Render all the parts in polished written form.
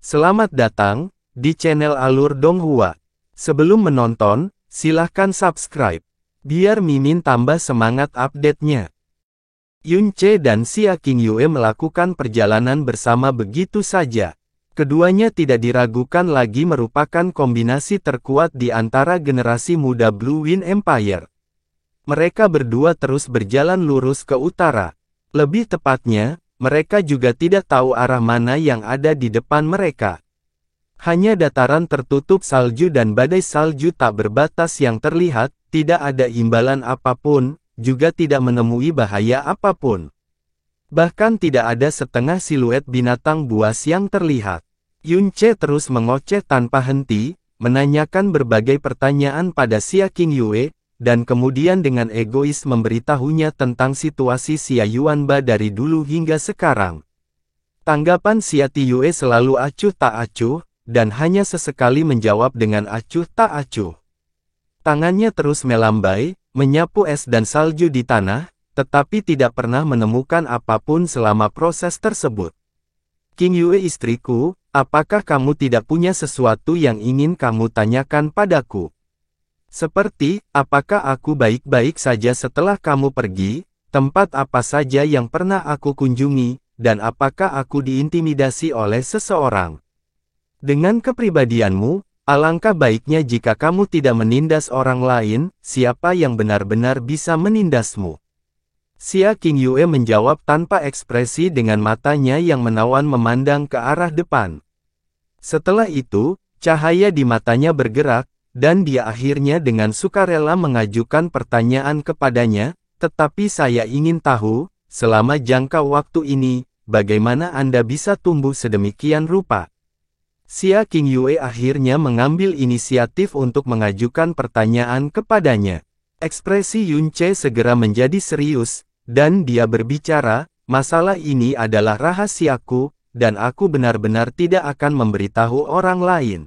Selamat datang di channel Alur Donghua. Sebelum menonton, silahkan subscribe, biar Mimin tambah semangat update-nya. Yun Che dan Xia Qingyue melakukan perjalanan bersama begitu saja. Keduanya tidak diragukan lagi merupakan kombinasi terkuat di antara generasi muda Blue Wind Empire. Mereka berdua terus berjalan lurus ke utara. Lebih tepatnya, mereka juga tidak tahu arah mana yang ada di depan mereka. Hanya dataran tertutup salju dan badai salju tak berbatas yang terlihat, tidak ada imbalan apapun, juga tidak menemui bahaya apapun. Bahkan tidak ada setengah siluet binatang buas yang terlihat. Yun Che terus mengoceh tanpa henti, menanyakan berbagai pertanyaan pada Xia Qingyue, dan kemudian dengan egois memberitahunya tentang situasi Xia Yuanba dari dulu hingga sekarang. Tanggapan Xia Tiyue selalu acuh tak acuh, dan hanya sesekali menjawab dengan acuh tak acuh. Tangannya terus melambai, menyapu es dan salju di tanah, tetapi tidak pernah menemukan apapun selama proses tersebut. Qingyue istriku, apakah kamu tidak punya sesuatu yang ingin kamu tanyakan padaku? Seperti, apakah aku baik-baik saja setelah kamu pergi, tempat apa saja yang pernah aku kunjungi, dan apakah aku diintimidasi oleh seseorang? Dengan kepribadianmu, alangkah baiknya jika kamu tidak menindas orang lain, siapa yang benar-benar bisa menindasmu? Xia Qingyue menjawab tanpa ekspresi dengan matanya yang menawan memandang ke arah depan. Setelah itu, cahaya di matanya bergerak, dan dia akhirnya dengan sukarela mengajukan pertanyaan kepadanya, tetapi saya ingin tahu, selama jangka waktu ini, bagaimana Anda bisa tumbuh sedemikian rupa? Xia Qingyue akhirnya mengambil inisiatif untuk mengajukan pertanyaan kepadanya. Ekspresi Yun Che segera menjadi serius, dan dia berbicara, masalah ini adalah rahasiaku, dan aku benar-benar tidak akan memberitahu orang lain.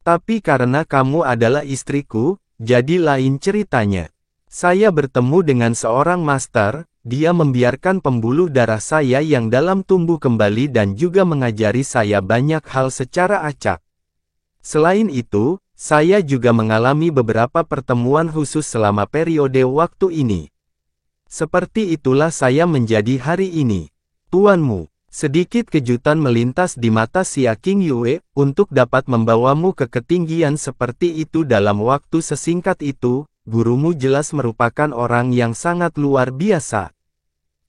Tapi karena kamu adalah istriku, jadi lain ceritanya. Saya bertemu dengan seorang master, dia membiarkan pembuluh darah saya yang dalam tumbuh kembali dan juga mengajari saya banyak hal secara acak. Selain itu, saya juga mengalami beberapa pertemuan khusus selama periode waktu ini. Seperti itulah saya menjadi hari ini. Tuanmu. Sedikit kejutan melintas di mata Xia Qingyue, untuk dapat membawamu ke ketinggian seperti itu dalam waktu sesingkat itu, gurumu jelas merupakan orang yang sangat luar biasa.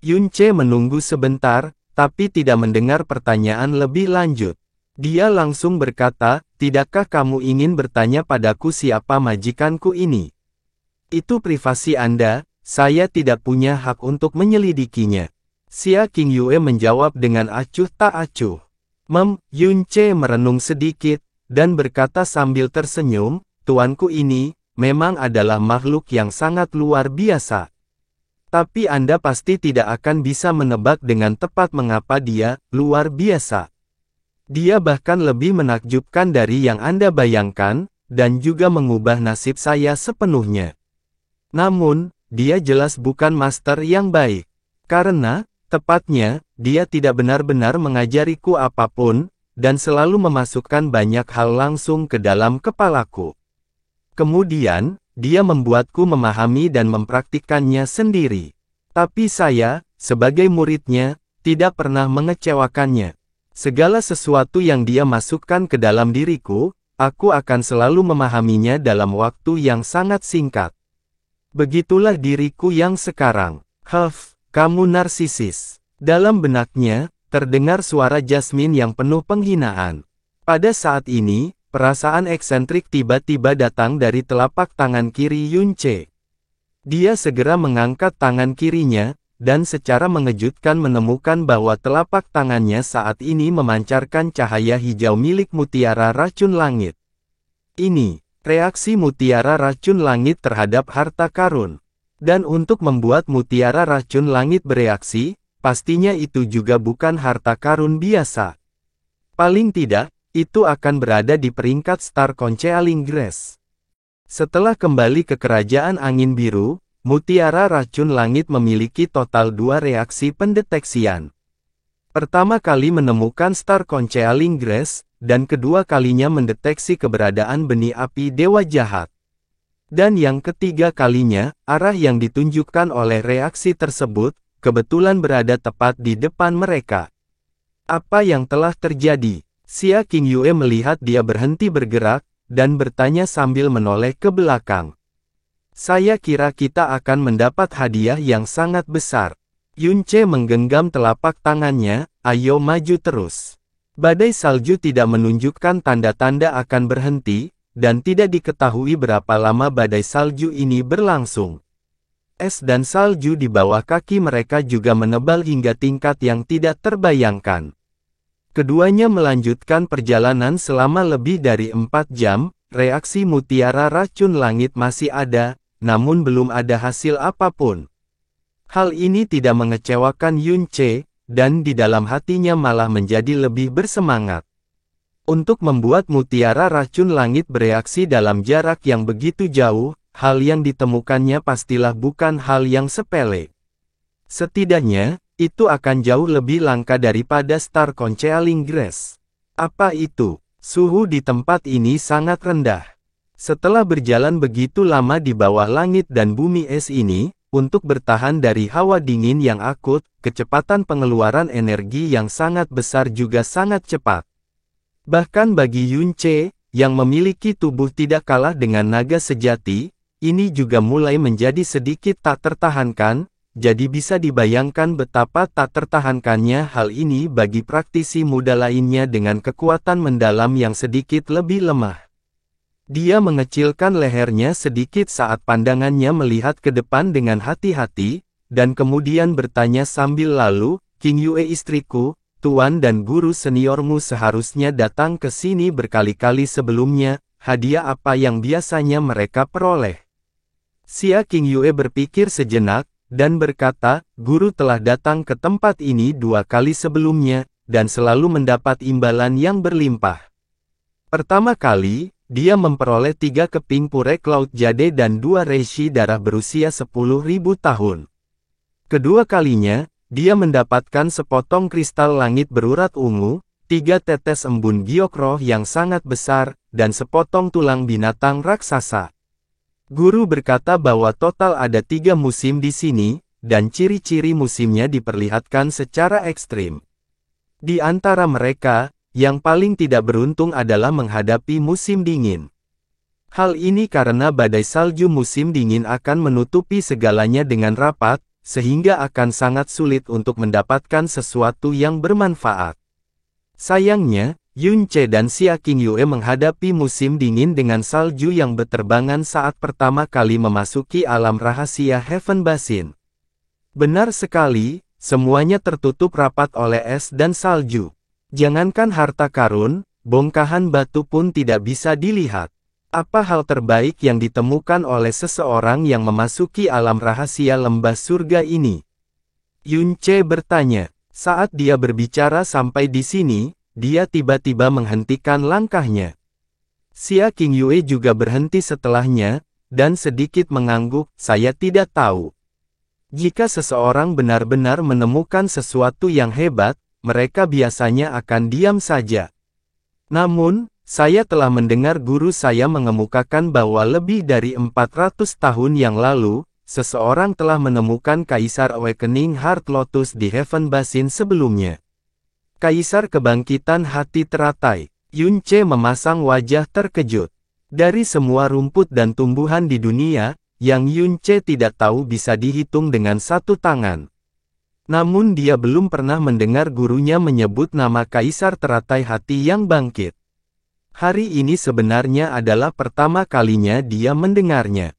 Yun Che menunggu sebentar, tapi tidak mendengar pertanyaan lebih lanjut. Dia langsung berkata, tidakkah kamu ingin bertanya padaku siapa majikanku ini? Itu privasi Anda, saya tidak punya hak untuk menyelidikinya. Xia Qingyue menjawab dengan acuh tak acuh. Yun Che merenung sedikit, dan berkata sambil tersenyum, tuanku ini, memang adalah makhluk yang sangat luar biasa. Tapi Anda pasti tidak akan bisa menebak dengan tepat mengapa dia, luar biasa. Dia bahkan lebih menakjubkan dari yang Anda bayangkan, dan juga mengubah nasib saya sepenuhnya. Namun, dia jelas bukan master yang baik. Karena, tepatnya, dia tidak benar-benar mengajariku apapun, dan selalu memasukkan banyak hal langsung ke dalam kepalaku. Kemudian, dia membuatku memahami dan mempraktikkannya sendiri. Tapi saya, sebagai muridnya, tidak pernah mengecewakannya. Segala sesuatu yang dia masukkan ke dalam diriku, aku akan selalu memahaminya dalam waktu yang sangat singkat. Begitulah diriku yang sekarang. Kamu narsisis. Dalam benaknya, terdengar suara Jasmine yang penuh penghinaan. Pada saat ini, perasaan eksentrik tiba-tiba datang dari telapak tangan kiri Yun Che. Dia segera mengangkat tangan kirinya, dan secara mengejutkan menemukan bahwa telapak tangannya saat ini memancarkan cahaya hijau milik mutiara racun langit. Ini, reaksi mutiara racun langit terhadap harta karun. Dan untuk membuat mutiara racun langit bereaksi, pastinya itu juga bukan harta karun biasa. Paling tidak, itu akan berada di peringkat Star Concealing Grace. Setelah kembali ke Kerajaan Angin Biru, mutiara racun langit memiliki total 2 reaksi pendeteksian. Pertama kali menemukan star Concealing Grace, dan kedua kalinya mendeteksi keberadaan benih api dewa jahat. Dan yang ketiga kalinya, arah yang ditunjukkan oleh reaksi tersebut, kebetulan berada tepat di depan mereka. Apa yang telah terjadi? Xia Qingyue melihat dia berhenti bergerak, dan bertanya sambil menoleh ke belakang. Saya kira kita akan mendapat hadiah yang sangat besar. Yunce menggenggam telapak tangannya, ayo maju terus. Badai salju tidak menunjukkan tanda-tanda akan berhenti, dan tidak diketahui berapa lama badai salju ini berlangsung. Es dan salju di bawah kaki mereka juga menebal hingga tingkat yang tidak terbayangkan. Keduanya melanjutkan perjalanan selama lebih dari 4 jam, reaksi mutiara racun langit masih ada, namun belum ada hasil apapun. Hal ini tidak mengecewakan Yunce, dan di dalam hatinya malah menjadi lebih bersemangat. Untuk membuat mutiara racun langit bereaksi dalam jarak yang begitu jauh, hal yang ditemukannya pastilah bukan hal yang sepele. Setidaknya, itu akan jauh lebih langka daripada star Concealing Grace. Apa itu? Suhu di tempat ini sangat rendah. Setelah berjalan begitu lama di bawah langit dan bumi es ini, untuk bertahan dari hawa dingin yang akut, kecepatan pengeluaran energi yang sangat besar juga sangat cepat. Bahkan bagi Yunce, yang memiliki tubuh tidak kalah dengan naga sejati, ini juga mulai menjadi sedikit tak tertahankan, jadi bisa dibayangkan betapa tak tertahankannya hal ini bagi praktisi muda lainnya dengan kekuatan mendalam yang sedikit lebih lemah. Dia mengecilkan lehernya sedikit saat pandangannya melihat ke depan dengan hati-hati, dan kemudian bertanya sambil lalu, Qingyue istriku, tuan dan guru seniormu seharusnya datang ke sini berkali-kali sebelumnya, hadiah apa yang biasanya mereka peroleh? Xia Qingyue berpikir sejenak, dan berkata, guru telah datang ke tempat ini 2 kali sebelumnya, dan selalu mendapat imbalan yang berlimpah. Pertama kali, dia memperoleh 3 keping purek laut jade dan 2 reishi darah berusia 10.000 tahun. Kedua kalinya, dia mendapatkan sepotong kristal langit berurat ungu, 3 tetes embun giok roh yang sangat besar, dan sepotong tulang binatang raksasa. Guru berkata bahwa total ada 3 musim di sini, dan ciri-ciri musimnya diperlihatkan secara ekstrim. Di antara mereka, yang paling tidak beruntung adalah menghadapi musim dingin. Hal ini karena badai salju musim dingin akan menutupi segalanya dengan rapat, sehingga akan sangat sulit untuk mendapatkan sesuatu yang bermanfaat. Sayangnya, Yunce dan Xia Qingyue menghadapi musim dingin dengan salju yang berterbangan saat pertama kali memasuki alam rahasia Heaven Basin. Benar sekali, semuanya tertutup rapat oleh es dan salju. Jangankan harta karun, bongkahan batu pun tidak bisa dilihat. Apa hal terbaik yang ditemukan oleh seseorang yang memasuki alam rahasia lembah surga ini? Yunce bertanya. Saat dia berbicara sampai di sini, dia tiba-tiba menghentikan langkahnya. Xia Qingyue juga berhenti setelahnya, dan sedikit mengangguk, saya tidak tahu. Jika seseorang benar-benar menemukan sesuatu yang hebat, mereka biasanya akan diam saja. Namun, saya telah mendengar guru saya mengemukakan bahwa lebih dari 400 tahun yang lalu, seseorang telah menemukan Kaisar Awakening Heart Lotus di Heaven Basin sebelumnya. Kaisar Kebangkitan Hati Teratai. Yunce memasang wajah terkejut. Dari semua rumput dan tumbuhan di dunia, yang Yunce tidak tahu bisa dihitung dengan 1 tangan. Namun dia belum pernah mendengar gurunya menyebut nama Kaisar Teratai Hati yang bangkit. Hari ini sebenarnya adalah pertama kalinya dia mendengarnya.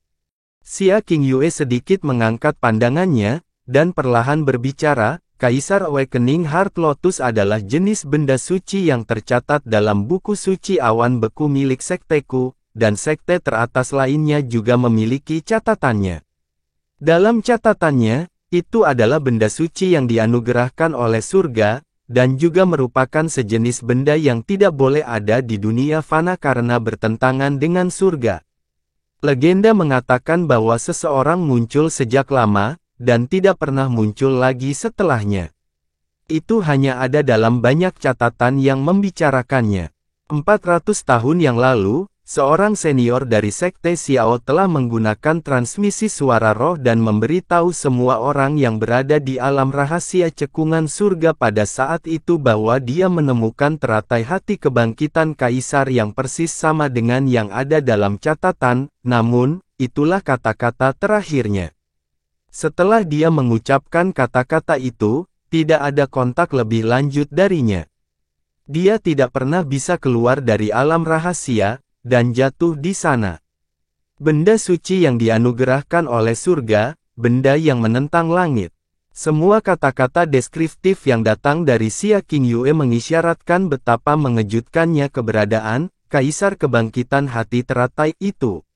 Xia Qingyue sedikit mengangkat pandangannya, dan perlahan berbicara, Kaisar Awakening Heart Lotus adalah jenis benda suci yang tercatat dalam buku suci awan beku milik sekteku, dan sekte teratas lainnya juga memiliki catatannya. Dalam catatannya, itu adalah benda suci yang dianugerahkan oleh surga, dan juga merupakan sejenis benda yang tidak boleh ada di dunia fana karena bertentangan dengan surga. Legenda mengatakan bahwa seseorang muncul sejak lama, dan tidak pernah muncul lagi setelahnya. Itu hanya ada dalam banyak catatan yang membicarakannya. 400 tahun yang lalu, seorang senior dari Sekte Xiao telah menggunakan transmisi suara roh dan memberitahu semua orang yang berada di alam rahasia cekungan surga pada saat itu bahwa dia menemukan teratai hati kebangkitan kaisar yang persis sama dengan yang ada dalam catatan, namun, itulah kata-kata terakhirnya. Setelah dia mengucapkan kata-kata itu, tidak ada kontak lebih lanjut darinya. Dia tidak pernah bisa keluar dari alam rahasia, dan jatuh di sana. Benda suci yang dianugerahkan oleh surga, benda yang menentang langit. Semua kata-kata deskriptif yang datang dari Xia Qingyue mengisyaratkan betapa mengejutkannya keberadaan Kaisar Kebangkitan Hati Teratai itu.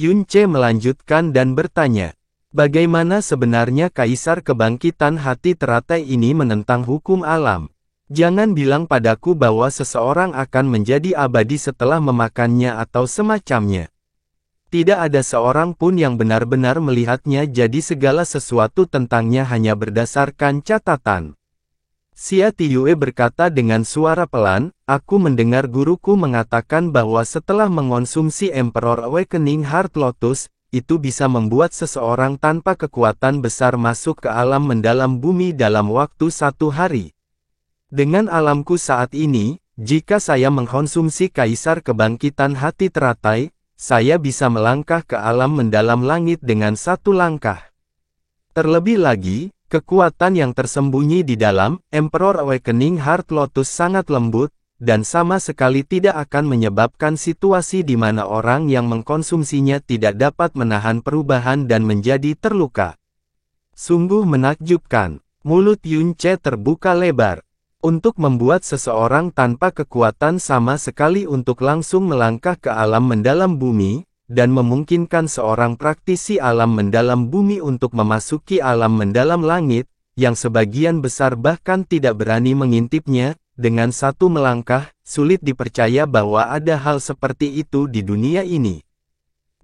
Yunce melanjutkan dan bertanya, bagaimana sebenarnya Kaisar Kebangkitan Hati Teratai ini menentang hukum alam? Jangan bilang padaku bahwa seseorang akan menjadi abadi setelah memakannya atau semacamnya. Tidak ada seorang pun yang benar-benar melihatnya, jadi segala sesuatu tentangnya hanya berdasarkan catatan. Xia Tiyue berkata dengan suara pelan, aku mendengar guruku mengatakan bahwa setelah mengonsumsi Emperor Awakening Heart Lotus, itu bisa membuat seseorang tanpa kekuatan besar masuk ke alam mendalam bumi dalam waktu 1 hari. Dengan alamku saat ini, jika saya mengkonsumsi Kaisar Kebangkitan Hati Teratai, saya bisa melangkah ke alam mendalam langit dengan 1 langkah. Terlebih lagi, kekuatan yang tersembunyi di dalam Emperor Awakening Heart Lotus sangat lembut, dan sama sekali tidak akan menyebabkan situasi di mana orang yang mengkonsumsinya tidak dapat menahan perubahan dan menjadi terluka. Sungguh menakjubkan. Mulut Yunce terbuka lebar. Untuk membuat seseorang tanpa kekuatan sama sekali untuk langsung melangkah ke alam mendalam bumi, dan memungkinkan seorang praktisi alam mendalam bumi untuk memasuki alam mendalam langit, yang sebagian besar bahkan tidak berani mengintipnya, dengan 1 melangkah, sulit dipercaya bahwa ada hal seperti itu di dunia ini.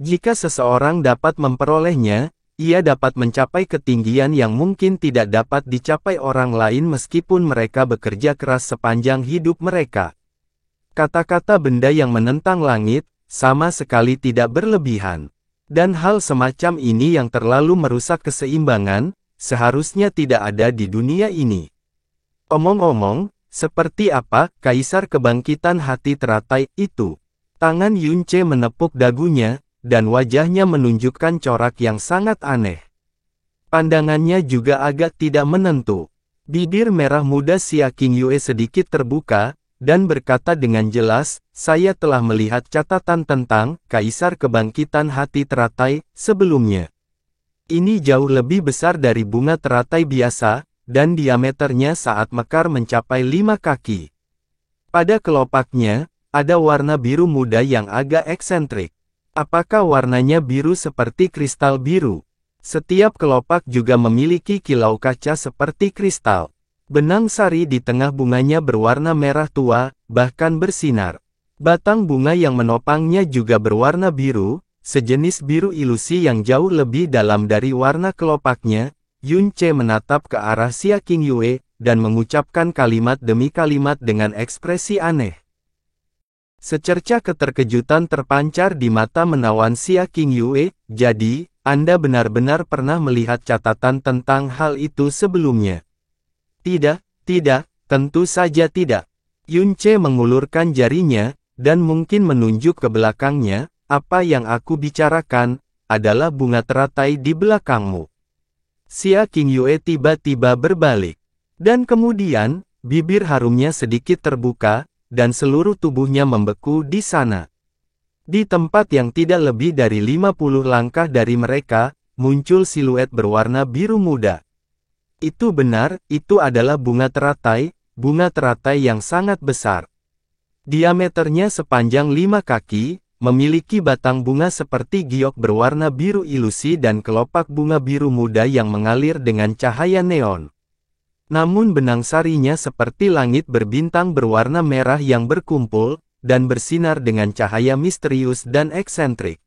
Jika seseorang dapat memperolehnya, ia dapat mencapai ketinggian yang mungkin tidak dapat dicapai orang lain meskipun mereka bekerja keras sepanjang hidup mereka. Kata-kata benda yang menentang langit, sama sekali tidak berlebihan. Dan hal semacam ini yang terlalu merusak keseimbangan, seharusnya tidak ada di dunia ini. Omong-omong, seperti apa Kaisar Kebangkitan Hati Teratai itu? Tangan Yunce menepuk dagunya, dan wajahnya menunjukkan corak yang sangat aneh. Pandangannya juga agak tidak menentu. Bibir merah muda Xia Qingyue sedikit terbuka, dan berkata dengan jelas, saya telah melihat catatan tentang Kaisar Kebangkitan Hati Teratai sebelumnya. Ini jauh lebih besar dari bunga teratai biasa, dan diameternya saat mekar mencapai 5 kaki. Pada kelopaknya, ada warna biru muda yang agak eksentrik. Apakah warnanya biru seperti kristal biru? Setiap kelopak juga memiliki kilau kaca seperti kristal. Benang sari di tengah bunganya berwarna merah tua, bahkan bersinar. Batang bunga yang menopangnya juga berwarna biru, sejenis biru ilusi yang jauh lebih dalam dari warna kelopaknya. Yunce menatap ke arah Xia Qingyue, dan mengucapkan kalimat demi kalimat dengan ekspresi aneh. Secerca keterkejutan terpancar di mata menawan Xia Qingyue, jadi, Anda benar-benar pernah melihat catatan tentang hal itu sebelumnya? Tidak, tentu saja tidak. Yunce mengulurkan jarinya, dan mungkin menunjuk ke belakangnya, apa yang aku bicarakan, adalah bunga teratai di belakangmu. Xia Qingyue tiba-tiba berbalik. Dan kemudian, bibir harumnya sedikit terbuka, dan seluruh tubuhnya membeku di sana. Di tempat yang tidak lebih dari 50 langkah dari mereka, muncul siluet berwarna biru muda. Itu benar, itu adalah bunga teratai yang sangat besar. Diameternya sepanjang 5 kaki, memiliki batang bunga seperti giok berwarna biru ilusi dan kelopak bunga biru muda yang mengalir dengan cahaya neon. Namun benang sarinya seperti langit berbintang berwarna merah yang berkumpul, dan bersinar dengan cahaya misterius dan eksentrik.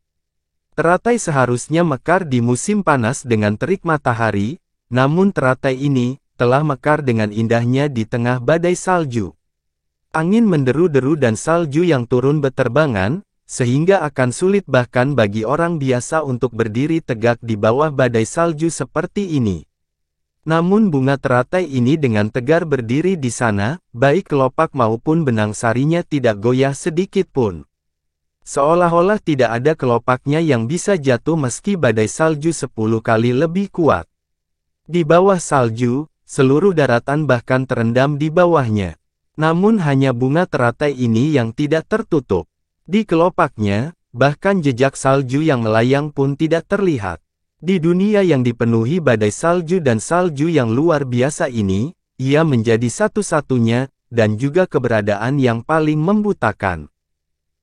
Teratai seharusnya mekar di musim panas dengan terik matahari, namun teratai ini, telah mekar dengan indahnya di tengah badai salju. Angin menderu-deru dan salju yang turun beterbangan, sehingga akan sulit bahkan bagi orang biasa untuk berdiri tegak di bawah badai salju seperti ini. Namun bunga teratai ini dengan tegar berdiri di sana, baik kelopak maupun benang sarinya tidak goyah sedikit pun. Seolah-olah tidak ada kelopaknya yang bisa jatuh meski badai salju 10 kali lebih kuat. Di bawah salju, seluruh daratan bahkan terendam di bawahnya. Namun hanya bunga teratai ini yang tidak tertutup. Di kelopaknya, bahkan jejak salju yang melayang pun tidak terlihat. Di dunia yang dipenuhi badai salju dan salju yang luar biasa ini, ia menjadi satu-satunya, dan juga keberadaan yang paling membutakan.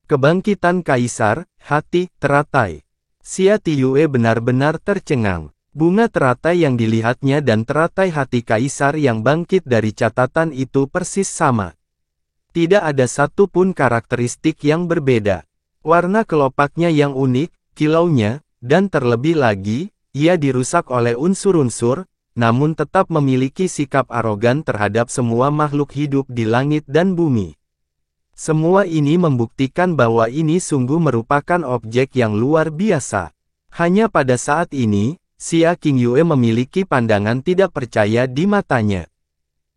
Kebangkitan Kaisar, hati teratai. Xia Tiyue benar-benar tercengang. Bunga teratai yang dilihatnya dan teratai hati kaisar yang bangkit dari catatan itu persis sama. Tidak ada satu pun karakteristik yang berbeda. Warna kelopaknya yang unik, kilaunya, dan terlebih lagi, ia dirusak oleh unsur-unsur, namun tetap memiliki sikap arogan terhadap semua makhluk hidup di langit dan bumi. Semua ini membuktikan bahwa ini sungguh merupakan objek yang luar biasa. Hanya pada saat ini, Xia Qingyue memiliki pandangan tidak percaya di matanya.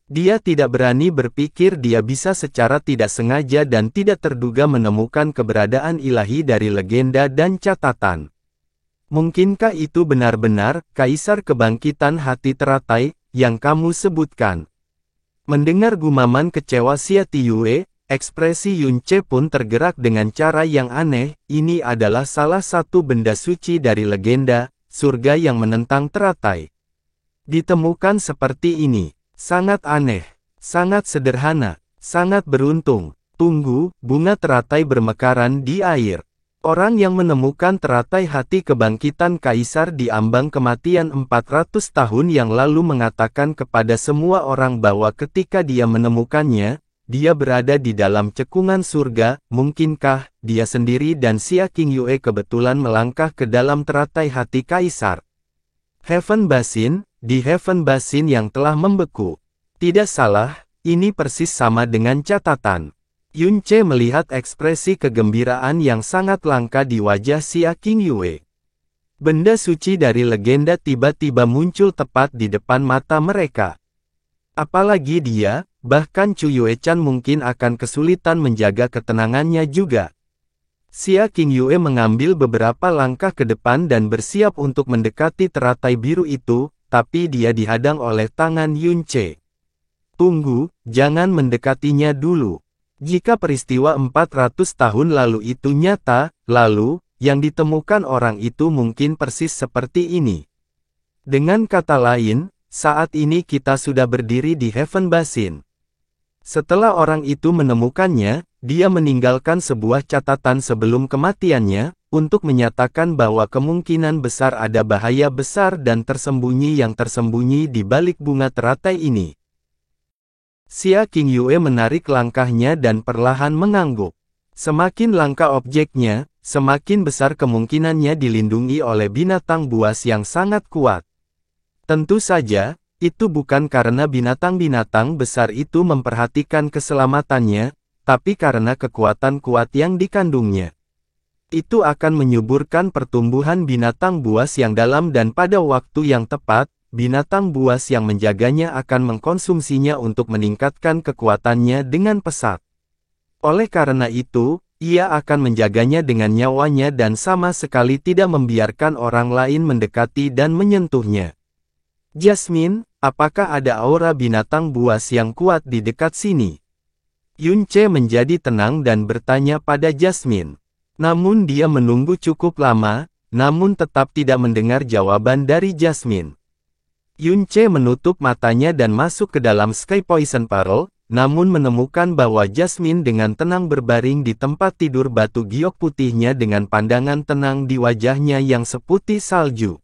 Dia tidak berani berpikir dia bisa secara tidak sengaja dan tidak terduga menemukan keberadaan ilahi dari legenda dan catatan. Mungkinkah itu benar-benar Kaisar Kebangkitan Hati Teratai yang kamu sebutkan? Mendengar gumaman kecewa Xia Tiyue, ekspresi Yunce pun tergerak dengan cara yang aneh. Ini adalah salah satu benda suci dari legenda surga yang menentang teratai. Ditemukan seperti ini, sangat aneh, sangat sederhana, sangat beruntung. Tunggu, bunga teratai bermekaran di air. Orang yang menemukan teratai hati kebangkitan kaisar di ambang kematian 400 tahun yang lalu mengatakan kepada semua orang bahwa ketika dia menemukannya, dia berada di dalam cekungan surga. Mungkinkah dia sendiri dan Xia Qingyue kebetulan melangkah ke dalam teratai hati kaisar? Heaven Basin, di Heaven Basin yang telah membeku. Tidak salah, ini persis sama dengan catatan. Yunce melihat ekspresi kegembiraan yang sangat langka di wajah Xia Qingyue. Benda suci dari legenda tiba-tiba muncul tepat di depan mata mereka. Apalagi dia, bahkan Chu Yuechan mungkin akan kesulitan menjaga ketenangannya juga. Xia Qingyue mengambil beberapa langkah ke depan dan bersiap untuk mendekati teratai biru itu, tapi dia dihadang oleh tangan Yunce. Tunggu, jangan mendekatinya dulu. Jika peristiwa 400 tahun lalu itu nyata, lalu, yang ditemukan orang itu mungkin persis seperti ini. Dengan kata lain, saat ini kita sudah berdiri di Heaven Basin. Setelah orang itu menemukannya, dia meninggalkan sebuah catatan sebelum kematiannya, untuk menyatakan bahwa kemungkinan besar ada bahaya besar dan tersembunyi yang tersembunyi di balik bunga teratai ini. Xia Qingyue menarik langkahnya dan perlahan mengangguk. Semakin langka objeknya, semakin besar kemungkinannya dilindungi oleh binatang buas yang sangat kuat. Tentu saja, itu bukan karena binatang-binatang besar itu memperhatikan keselamatannya, tapi karena kekuatan kuat yang dikandungnya. Itu akan menyuburkan pertumbuhan binatang buas yang dalam dan pada waktu yang tepat, binatang buas yang menjaganya akan mengkonsumsinya untuk meningkatkan kekuatannya dengan pesat. Oleh karena itu, ia akan menjaganya dengan nyawanya dan sama sekali tidak membiarkan orang lain mendekati dan menyentuhnya. Jasmine, apakah ada aura binatang buas yang kuat di dekat sini? Yunce menjadi tenang dan bertanya pada Jasmine. Namun dia menunggu cukup lama, namun tetap tidak mendengar jawaban dari Jasmine. Yunce menutup matanya dan masuk ke dalam Sky Poison Pearl, namun menemukan bahwa Jasmine dengan tenang berbaring di tempat tidur batu giok putihnya dengan pandangan tenang di wajahnya yang seputih salju.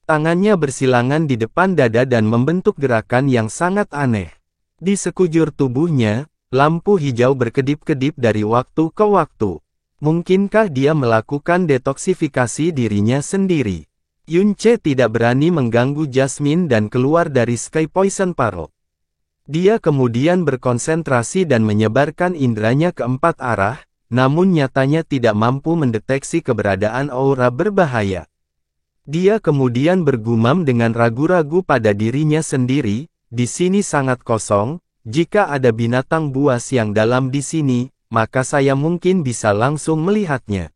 Tangannya bersilangan di depan dada dan membentuk gerakan yang sangat aneh. Di sekujur tubuhnya, lampu hijau berkedip-kedip dari waktu ke waktu. Mungkinkah dia melakukan detoksifikasi dirinya sendiri? Yunce tidak berani mengganggu Jasmine dan keluar dari Sky Poison Pearl. Dia kemudian berkonsentrasi dan menyebarkan indranya ke 4 arah, namun nyatanya tidak mampu mendeteksi keberadaan aura berbahaya. Dia kemudian bergumam dengan ragu-ragu pada dirinya sendiri, di sini sangat kosong, jika ada binatang buas yang dalam di sini, maka saya mungkin bisa langsung melihatnya.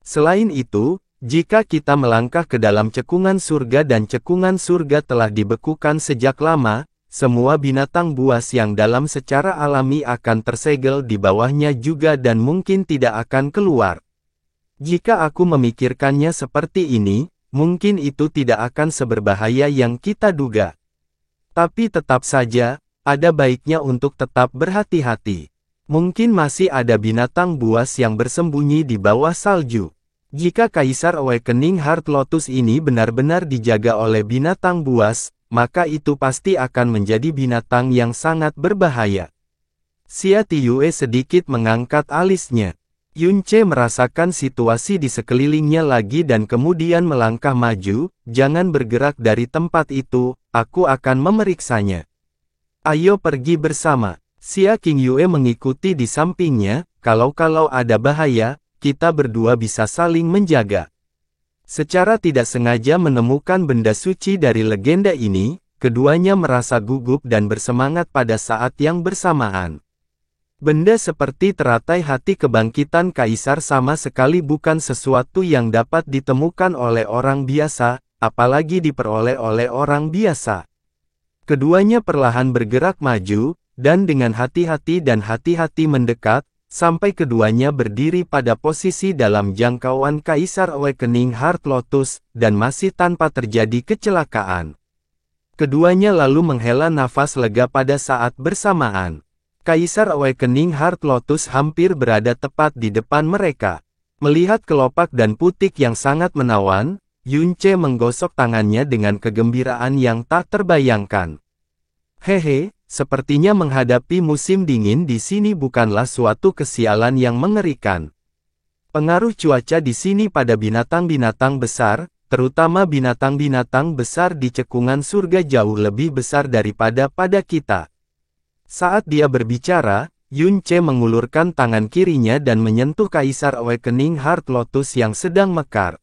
Selain itu, jika kita melangkah ke dalam cekungan surga dan cekungan surga telah dibekukan sejak lama, semua binatang buas yang dalam secara alami akan tersegel di bawahnya juga dan mungkin tidak akan keluar. Jika aku memikirkannya seperti ini, mungkin itu tidak akan seberbahaya yang kita duga. Tapi tetap saja, ada baiknya untuk tetap berhati-hati. Mungkin masih ada binatang buas yang bersembunyi di bawah salju. Jika Kaisar Awakening Heart Lotus ini benar-benar dijaga oleh binatang buas, maka itu pasti akan menjadi binatang yang sangat berbahaya. Xia Tiyue sedikit mengangkat alisnya. Yunce merasakan situasi di sekelilingnya lagi dan kemudian melangkah maju, jangan bergerak dari tempat itu, aku akan memeriksanya. Ayo pergi bersama. Xia Qingyue mengikuti di sampingnya, kalau ada bahaya, kita berdua bisa saling menjaga. Secara tidak sengaja menemukan benda suci dari legenda ini, keduanya merasa gugup dan bersemangat pada saat yang bersamaan. Benda seperti teratai hati kebangkitan kaisar sama sekali bukan sesuatu yang dapat ditemukan oleh orang biasa, apalagi diperoleh oleh orang biasa. Keduanya perlahan bergerak maju, dan dengan hati-hati mendekat, sampai keduanya berdiri pada posisi dalam jangkauan Kaisar Awakening Heart Lotus, dan masih tanpa terjadi kecelakaan. Keduanya lalu menghela nafas lega pada saat bersamaan. Kaisar Awakening Heart Lotus hampir berada tepat di depan mereka. Melihat kelopak dan putik yang sangat menawan, Yunce menggosok tangannya dengan kegembiraan yang tak terbayangkan. Hehe. Sepertinya menghadapi musim dingin di sini bukanlah suatu kesialan yang mengerikan. Pengaruh cuaca di sini pada binatang-binatang besar, terutama binatang-binatang besar di cekungan surga jauh lebih besar daripada pada kita. Saat dia berbicara, Yunce mengulurkan tangan kirinya dan menyentuh Kaisar Awakening Heart Lotus yang sedang mekar.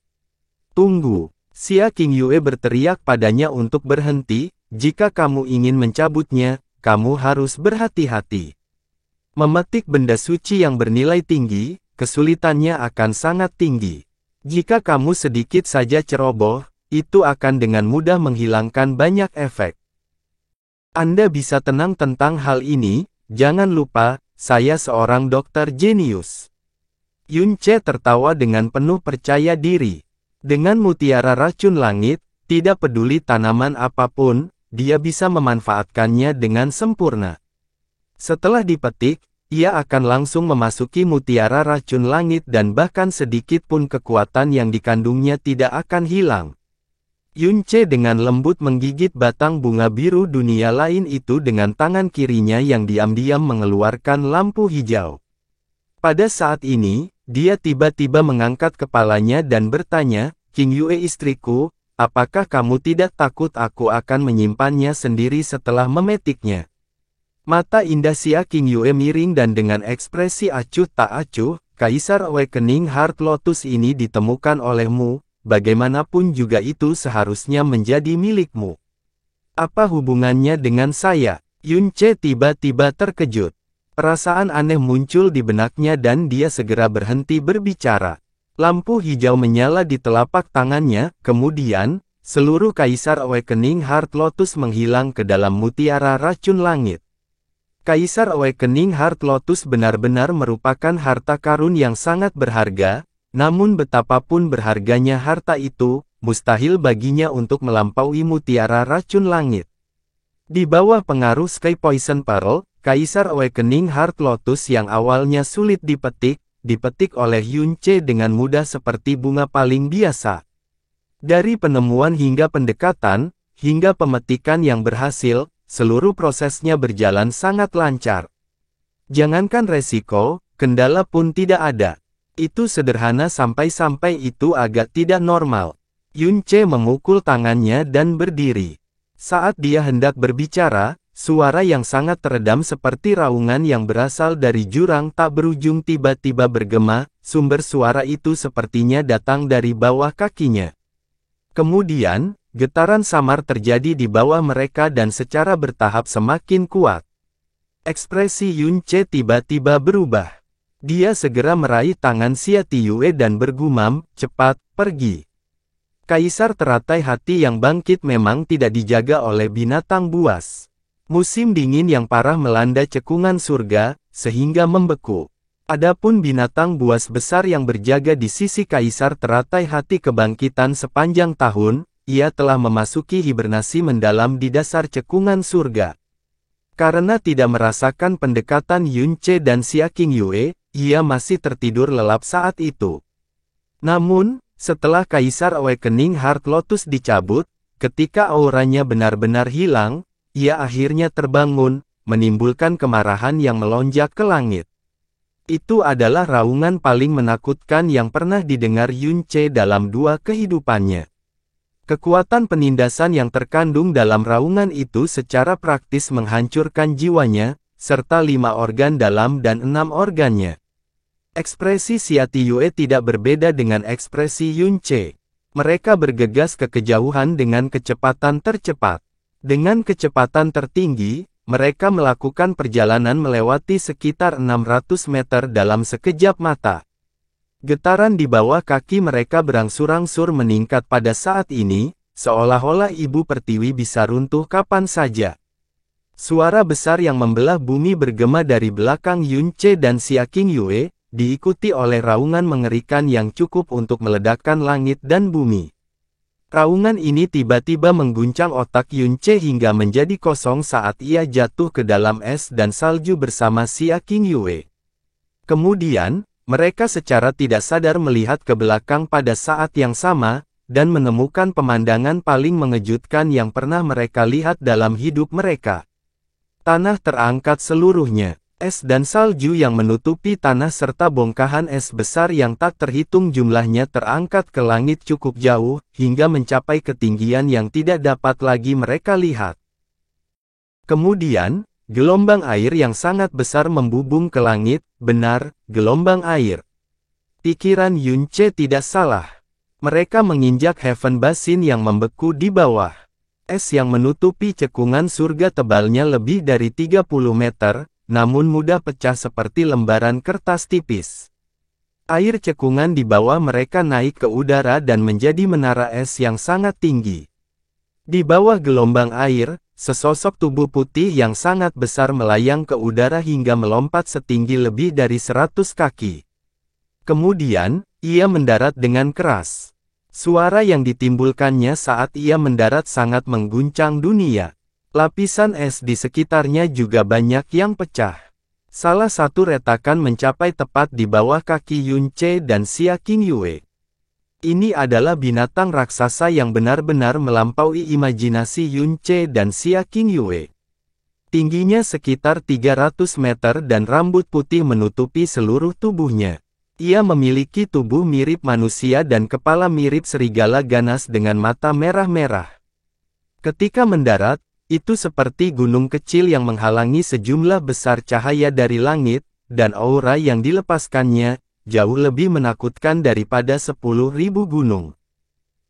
Tunggu, Xia Qingyue berteriak padanya untuk berhenti, jika kamu ingin mencabutnya, kamu harus berhati-hati. Memetik benda suci yang bernilai tinggi, kesulitannya akan sangat tinggi. Jika kamu sedikit saja ceroboh, itu akan dengan mudah menghilangkan banyak efek. Anda bisa tenang tentang hal ini, jangan lupa, saya seorang dokter jenius. Yunce tertawa dengan penuh percaya diri. Dengan mutiara racun langit, tidak peduli tanaman apapun, dia bisa memanfaatkannya dengan sempurna. Setelah dipetik, ia akan langsung memasuki mutiara racun langit dan bahkan sedikit pun kekuatan yang dikandungnya tidak akan hilang. Yunce dengan lembut menggigit batang bunga biru dunia lain itu dengan tangan kirinya yang diam-diam mengeluarkan lampu hijau. Pada saat ini, dia tiba-tiba mengangkat kepalanya dan bertanya, "Qingyue istriku, apakah kamu tidak takut aku akan menyimpannya sendiri setelah memetiknya?" Mata indah Xia Qingyue miring dan dengan ekspresi acuh tak acuh, Kaisar Awakening Heart Lotus ini ditemukan olehmu, bagaimanapun juga itu seharusnya menjadi milikmu. Apa hubungannya dengan saya? Yunce tiba-tiba terkejut. Perasaan aneh muncul di benaknya dan dia segera berhenti berbicara. Lampu hijau menyala di telapak tangannya, kemudian, seluruh Kaisar Awakening Heart Lotus menghilang ke dalam mutiara racun langit. Kaisar Awakening Heart Lotus benar-benar merupakan harta karun yang sangat berharga, namun betapapun berharganya harta itu, mustahil baginya untuk melampaui mutiara racun langit. Di bawah pengaruh Sky Poison Pearl, Kaisar Awakening Heart Lotus yang awalnya sulit dipetik oleh Yunce dengan mudah seperti bunga paling biasa. Dari penemuan hingga pendekatan, hingga pemetikan yang berhasil, seluruh prosesnya berjalan sangat lancar. Jangankan resiko, kendala pun tidak ada. Itu sederhana sampai-sampai itu agak tidak normal. Yunce memukul tangannya dan berdiri. Saat dia hendak berbicara, suara yang sangat teredam seperti raungan yang berasal dari jurang tak berujung tiba-tiba bergema, sumber suara itu sepertinya datang dari bawah kakinya. Kemudian, getaran samar terjadi di bawah mereka dan secara bertahap semakin kuat. Ekspresi Yunce tiba-tiba berubah. Dia segera meraih tangan Xia Tiyue dan bergumam, "Cepat, pergi." Kaisar teratai hati yang bangkit memang tidak dijaga oleh binatang buas. Musim dingin yang parah melanda cekungan surga, sehingga membeku. Adapun binatang buas besar yang berjaga di sisi kaisar teratai hati kebangkitan sepanjang tahun, ia telah memasuki hibernasi mendalam di dasar cekungan surga. Karena tidak merasakan pendekatan Yunce dan Xia Qingyue, ia masih tertidur lelap saat itu. Namun, setelah Kaisar Awakening Heart Lotus dicabut, ketika auranya benar-benar hilang, ia akhirnya terbangun, menimbulkan kemarahan yang melonjak ke langit. Itu adalah raungan paling menakutkan yang pernah didengar Yunce dalam dua kehidupannya. Kekuatan penindasan yang terkandung dalam raungan itu secara praktis menghancurkan jiwanya, serta 5 organ dalam dan 6 organnya. Ekspresi Xia Tiyue tidak berbeda dengan ekspresi Yunce. Mereka bergegas ke kejauhan dengan kecepatan tercepat. Dengan kecepatan tertinggi, mereka melakukan perjalanan melewati sekitar 600 meter dalam sekejap mata. Getaran di bawah kaki mereka berangsur-angsur meningkat pada saat ini, seolah-olah ibu pertiwi bisa runtuh kapan saja. Suara besar yang membelah bumi bergema dari belakang Yunce dan Xia Qingyue, diikuti oleh raungan mengerikan yang cukup untuk meledakkan langit dan bumi. Raungan ini tiba-tiba mengguncang otak Yunce hingga menjadi kosong saat ia jatuh ke dalam es dan salju bersama Xia Qingyue. Kemudian, mereka secara tidak sadar melihat ke belakang pada saat yang sama, dan menemukan pemandangan paling mengejutkan yang pernah mereka lihat dalam hidup mereka. Tanah terangkat seluruhnya. Es dan salju yang menutupi tanah serta bongkahan es besar yang tak terhitung jumlahnya terangkat ke langit cukup jauh, hingga mencapai ketinggian yang tidak dapat lagi mereka lihat. Kemudian, gelombang air yang sangat besar membubung ke langit, benar, gelombang air. Pikiran Yunce tidak salah. Mereka menginjak Heaven Basin yang membeku di bawah. Es yang menutupi cekungan surga tebalnya lebih dari 30 meter, namun mudah pecah seperti lembaran kertas tipis. Air cekungan di bawah mereka naik ke udara dan menjadi menara es yang sangat tinggi. Di bawah gelombang air, sesosok tubuh putih yang sangat besar melayang ke udara hingga melompat setinggi lebih dari 100 kaki. Kemudian, ia mendarat dengan keras. Suara yang ditimbulkannya saat ia mendarat sangat mengguncang dunia. Lapisan es di sekitarnya juga banyak yang pecah. Salah satu retakan mencapai tepat di bawah kaki Yunce dan Xia Qingyue. Ini adalah binatang raksasa yang benar-benar melampaui imajinasi Yunce dan Xia Qingyue. Tingginya sekitar 300 meter dan rambut putih menutupi seluruh tubuhnya. Ia memiliki tubuh mirip manusia dan kepala mirip serigala ganas dengan mata merah-merah. Ketika mendarat, itu seperti gunung kecil yang menghalangi sejumlah besar cahaya dari langit, dan aura yang dilepaskannya, jauh lebih menakutkan daripada 10.000 gunung.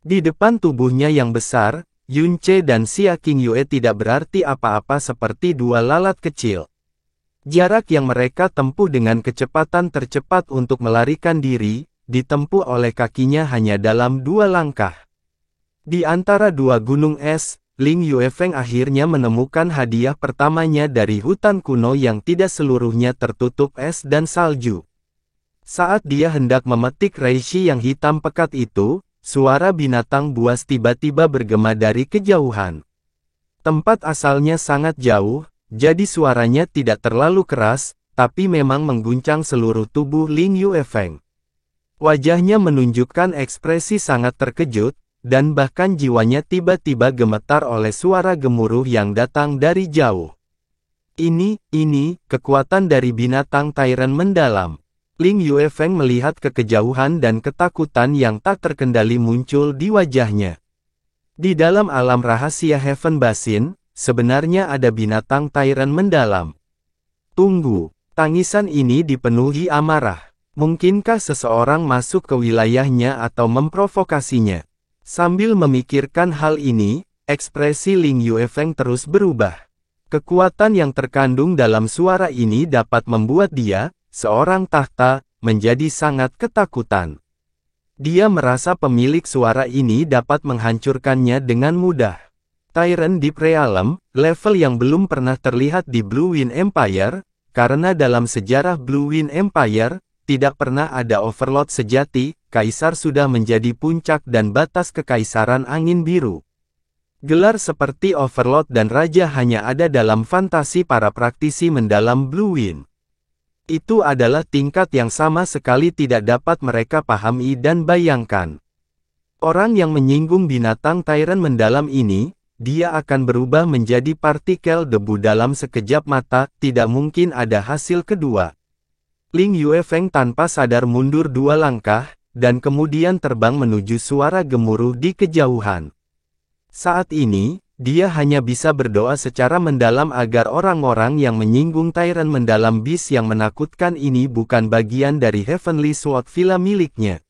Di depan tubuhnya yang besar, Yunce dan Xia Qingyue tidak berarti apa-apa seperti dua lalat kecil. Jarak yang mereka tempuh dengan kecepatan tercepat untuk melarikan diri, ditempuh oleh kakinya hanya dalam 2 langkah. Di antara dua gunung es, Ling Yuefeng akhirnya menemukan hadiah pertamanya dari hutan kuno yang tidak seluruhnya tertutup es dan salju. Saat dia hendak memetik reishi yang hitam pekat itu, suara binatang buas tiba-tiba bergema dari kejauhan. Tempat asalnya sangat jauh, jadi suaranya tidak terlalu keras, tapi memang mengguncang seluruh tubuh Ling Yuefeng. Wajahnya menunjukkan ekspresi sangat terkejut, dan bahkan jiwanya tiba-tiba gemetar oleh suara gemuruh yang datang dari jauh. Ini, kekuatan dari binatang Tyrant mendalam. Ling Yuefeng melihat ke kejauhan dan ketakutan yang tak terkendali muncul di wajahnya. Di dalam alam rahasia Heaven Basin, sebenarnya ada binatang Tyrant mendalam. Tunggu, tangisan ini dipenuhi amarah. Mungkinkah seseorang masuk ke wilayahnya atau memprovokasinya? Sambil memikirkan hal ini, ekspresi Ling Yuefeng terus berubah. Kekuatan yang terkandung dalam suara ini dapat membuat dia, seorang tahta, menjadi sangat ketakutan. Dia merasa pemilik suara ini dapat menghancurkannya dengan mudah. Tyrant Deep Realm, level yang belum pernah terlihat di Blue Wind Empire, karena dalam sejarah Blue Wind Empire, tidak pernah ada overlord sejati, kaisar sudah menjadi puncak dan batas kekaisaran angin biru. Gelar seperti overlord dan raja hanya ada dalam fantasi para praktisi mendalam Blue Wind. Itu adalah tingkat yang sama sekali tidak dapat mereka pahami dan bayangkan. Orang yang menyinggung binatang Tyrant mendalam ini, dia akan berubah menjadi partikel debu dalam sekejap mata, tidak mungkin ada hasil kedua. Ling Yuefeng tanpa sadar mundur 2 langkah, dan kemudian terbang menuju suara gemuruh di kejauhan. Saat ini, dia hanya bisa berdoa secara mendalam agar orang-orang yang menyinggung Tyrant mendalam bis yang menakutkan ini bukan bagian dari Heavenly Sword Villa miliknya.